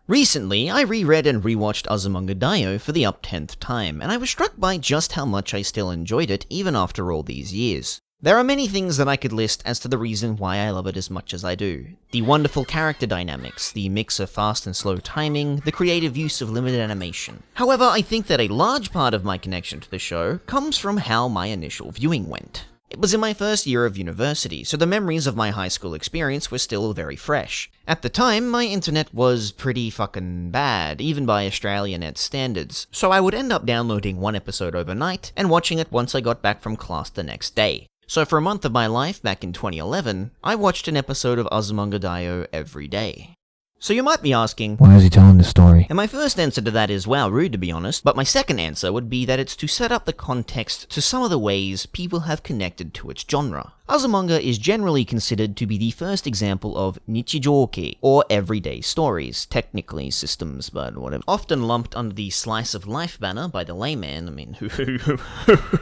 Recently, I reread and rewatched Azumanga Daioh for the 10th time, and I was struck by just how much I still enjoyed it even after all these years. There are many things that I could list as to the reason why I love it as much as I do. The wonderful character dynamics, the mix of fast and slow timing, the creative use of limited animation. However, I think that a large part of my connection to the show comes from how my initial viewing went. It was in my first year of university, so the memories of my high school experience were still very fresh. At the time, my internet was pretty fucking bad, even by Australianet standards, so I would end up downloading one episode overnight and watching it once I got back from class the next day. So for a month of my life back in 2011, I watched an episode of Azumanga Daioh every day. So you might be asking, why is he telling this story? And my first answer to that is, wow, rude to be honest, but my second answer would be that it's to set up the context to some of the ways people have connected to its genre. Azumanga is generally considered to be the first example of Nichijoukei, or everyday stories, technically systems, but whatever. Often lumped under the slice of life banner by the layman, who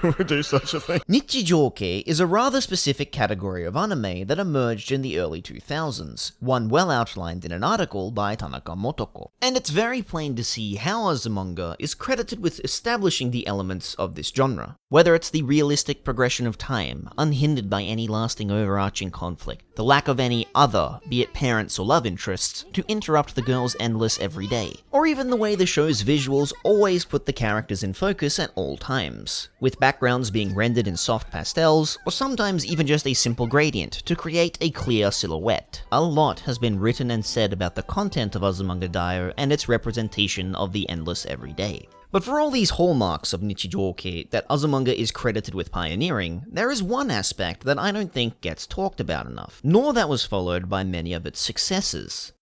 would do such a thing? Nichijoukei is a rather specific category of anime that emerged in the early 2000s, one well outlined in an article by Tanaka Motoko. And it's very plain to see how Azumanga is credited with establishing the elements of this genre. Whether it's the realistic progression of time, unhindered by any lasting overarching conflict, the lack of any other, be it parents or love interests, to interrupt the girl's endless everyday, or even the way the show's visuals always put the characters in focus at all times, with backgrounds being rendered in soft pastels, or sometimes even just a simple gradient to create a clear silhouette. A lot has been written and said about the content of Azumanga Daioh and its representation of the endless everyday. But for all these hallmarks of Nichijoukei that Azumanga is credited with pioneering, there is one aspect that I don't think gets talked about enough, nor that was followed by many of its successors.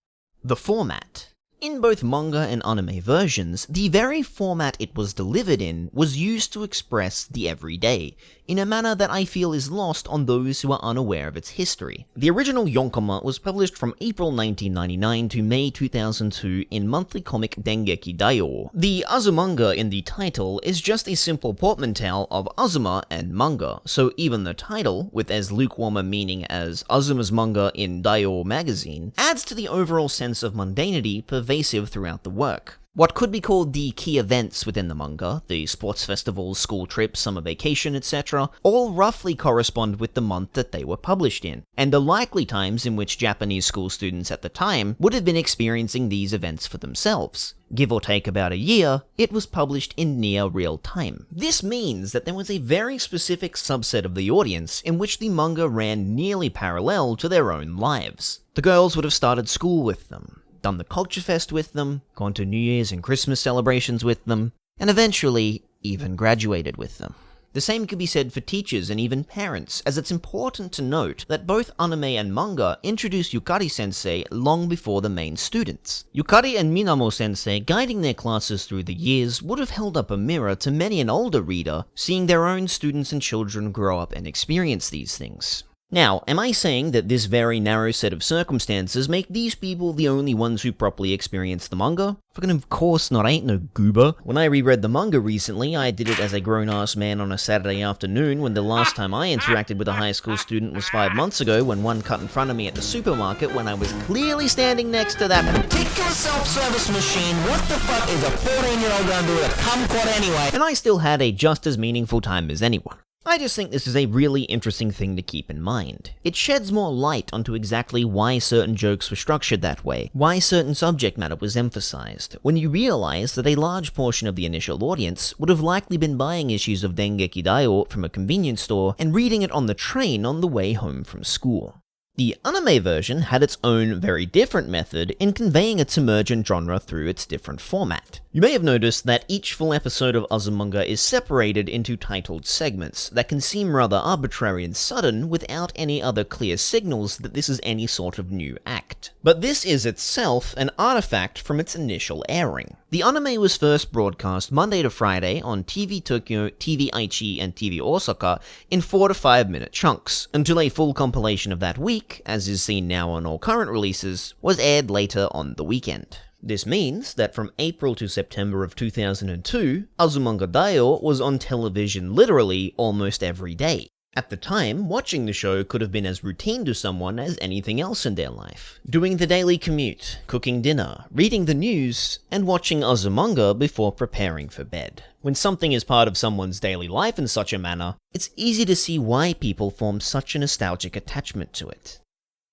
The format. In both manga and anime versions, the very format it was delivered in was used to express the everyday, in a manner that I feel is lost on those who are unaware of its history. The original yonkoma was published from April 1999 to May 2002 in monthly comic Dengeki Daioh. The Azumanga in the title is just a simple portmanteau of Azuma and manga, so even the title, with as lukewarm a meaning as Azuma's manga in Daioh magazine, adds to the overall sense of mundanity pervasive throughout the work. What could be called the key events within the manga, the sports festivals, school trips, summer vacation, etc., all roughly correspond with the month that they were published in, and the likely times in which Japanese school students at the time would have been experiencing these events for themselves. Give or take about a year, it was published in near real time. This means that there was a very specific subset of the audience in which the manga ran nearly parallel to their own lives. The girls would have started school with them, done the Culture Fest with them, gone to New Year's and Christmas celebrations with them, and eventually even graduated with them. The same could be said for teachers and even parents, as it's important to note that both anime and manga introduced Yukari-sensei long before the main students. Yukari and Minamo-sensei guiding their classes through the years would have held up a mirror to many an older reader, seeing their own students and children grow up and experience these things. Now, am I saying that this very narrow set of circumstances make these people the only ones who properly experience the manga? Fucking of course not, I ain't no goober. When I reread the manga recently, I did it as a grown-ass man on a Saturday afternoon when the last time I interacted with a high school student was 5 months ago when one cut in front of me at the supermarket when I was clearly standing next to that particular self-service machine. What the fuck is a 14-year-old gonna do with a kumquat anyway? And I still had a just as meaningful time as anyone. I just think this is a really interesting thing to keep in mind. It sheds more light onto exactly why certain jokes were structured that way, why certain subject matter was emphasized, when you realize that a large portion of the initial audience would have likely been buying issues of Dengeki Daioh from a convenience store and reading it on the train on the way home from school. The anime version had its own very different method in conveying its emergent genre through its different format. You may have noticed that each full episode of Azumanga is separated into titled segments that can seem rather arbitrary and sudden without any other clear signals that this is any sort of new act. But this is itself an artifact from its initial airing. The anime was first broadcast Monday to Friday on TV Tokyo, TV Aichi, and TV Osaka in 4 to 5 minute chunks, until a full compilation of that week, as is seen now on all current releases, was aired later on the weekend. This means that from April to September of 2002, Azumanga Daioh was on television literally almost every day. At the time, watching the show could have been as routine to someone as anything else in their life. Doing the daily commute, cooking dinner, reading the news, and watching Azumanga before preparing for bed. When something is part of someone's daily life in such a manner, it's easy to see why people form such a nostalgic attachment to it.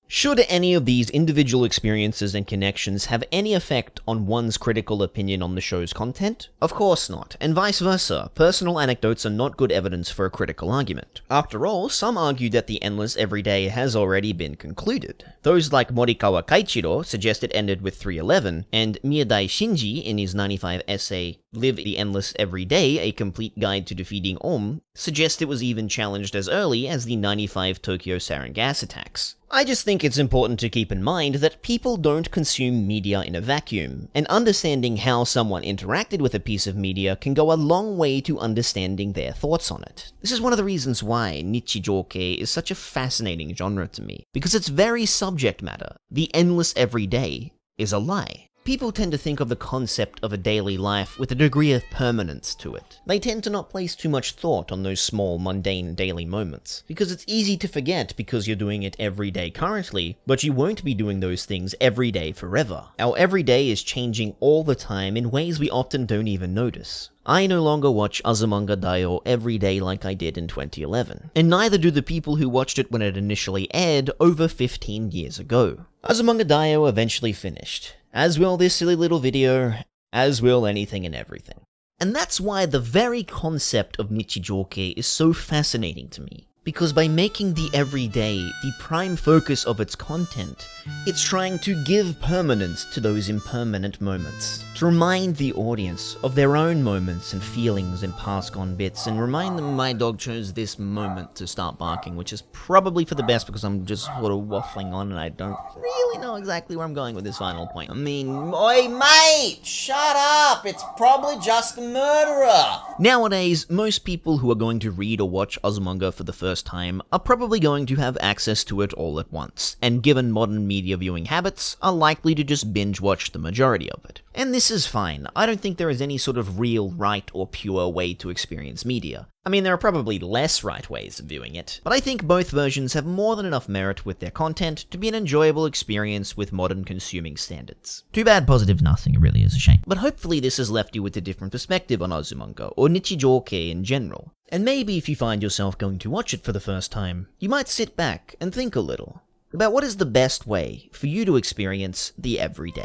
Should any of these individual experiences and connections have any effect on one's critical opinion on the show's content? Of course not, and vice versa. Personal anecdotes are not good evidence for a critical argument. After all, some argue that the endless everyday has already been concluded. Those like Morikawa Kaichiro suggest it ended with 311, and Miyadai Shiniji in his 95 essay Live the Endless Everyday, A Complete Guide to Defeating Aum, suggest it was even challenged as early as the 95 Tokyo sarin gas attacks. I just think it's important to keep in mind that people don't consume media in a vacuum, and understanding how someone interacted with a piece of media can go a long way to understanding their thoughts on it. This is one of the reasons why Nichijoukei is such a fascinating genre to me, because its very subject matter, the endless everyday, is a lie. People tend to think of the concept of a daily life with a degree of permanence to it. They tend to not place too much thought on those small, mundane daily moments, because it's easy to forget because you're doing it every day currently, but you won't be doing those things every day forever. Our everyday is changing all the time in ways we often don't even notice. I no longer watch Azumanga Daioh every day like I did in 2011, and neither do the people who watched it when it initially aired over 15 years ago. Azumanga Daioh eventually finished, as will this silly little video, as will anything and everything. And that's why the very concept of Nichijoukei is so fascinating to me. Because by making the everyday the prime focus of its content, it's trying to give permanence to those impermanent moments. To remind the audience of their own moments and feelings and past gone bits, and remind them my dog chose this moment to start barking, which is probably for the best because I'm just sort of waffling on and I don't really know exactly where I'm going with this final point. I mean, oi mate, shut up, it's probably just a murderer. Nowadays, most people who are going to read or watch Azumanga for the first time are probably going to have access to it all at once, and given modern media viewing habits, are likely to just binge watch the majority of it. And this is fine. I don't think there is any sort of real right or pure way to experience media. I mean, there are probably less right ways of viewing it, but I think both versions have more than enough merit with their content to be an enjoyable experience with modern consuming standards. Too bad positive nothing, it really is a shame. But hopefully this has left you with a different perspective on Azumanga, or Nichijoukei in general. And maybe if you find yourself going to watch it for the first time, you might sit back and think a little about what is the best way for you to experience the everyday.